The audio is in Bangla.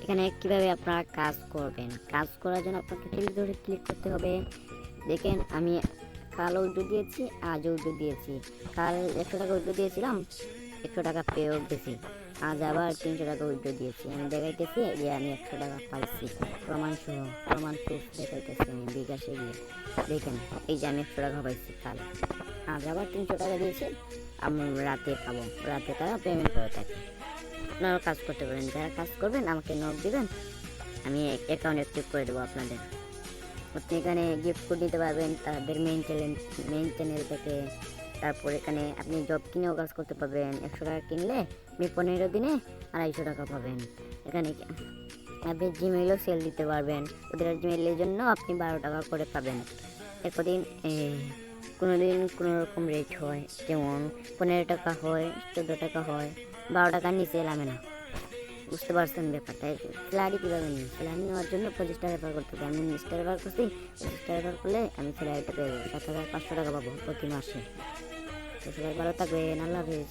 এখানে কিভাবে আপনারা কাজ করবেন, কাজ করার জন্য আপনাকে ক্লিক ধরে ক্লিক করতে হবে। দেখেন আমি কাল উইড্রো দিয়েছি, আজ উইড্রো দিয়েছি। কাল 100 টাকা উইড্রো দিয়েছিলাম, 100 টাকা পেয়েও গেছি। আজ আবার 300 টাকা উইড্রো দিয়েছি। আমি দেখাইতেছি যে আমি 100 টাকা পাইছি, প্রমাণ সহ, প্রমাণ প্রুফ দেখাইতেছি আমি বিকাশে গিয়ে। দেখেন এই যে আমি 100 টাকা পাইছি কাল, আজ আবার 300 টাকা দিয়েছি। আমি রাতে পাবো, রাতে তারা পেমেন্ট করে থাকে। আপনারাও কাজ করতে পারেন, যারা কাজ করবেন আমাকে নক দিবেন, আমি অ্যাকাউন্ট অ্যাক্টিভ করে দেবো আপনাদের। আপনি এখানে গিফট কোড দিতে পারবেন তাদের মেইন চ্যানেল থেকে। তারপর এখানে আপনি জব কিনেও কাজ করতে পারবেন। 100 টাকা কিনলে আপনি 15 দিনে 250 টাকা পাবেন। এখানে আপনি জিমেইলও সেল দিতে পারবেন, ওদের জিমেইলের জন্য আপনি 12 টাকা করে পাবেন। এরপরদিন কোনো দিন কোনো রকম রেট হয়, যেমন 15 টাকা হয়, 14 টাকা হয়, 12 টাকার নিচে নামে না। বুঝতে পারছেন ব্যাপারটা? স্যালারি কীভাবে নিই, স্যালারি নেওয়ার জন্য 25 টাকা ব্যবহার করতে হবে। আমি 19 টাকা ব্যবহার করছি, 25 টাকা ব্যবহার করলে আমি স্যালারিটা পেয়ে যাবো, 7,500 টাকা পাবো প্রতি মাসে। তো সবাই ভালো থাকবেন, আল্লাহ হাফিজ।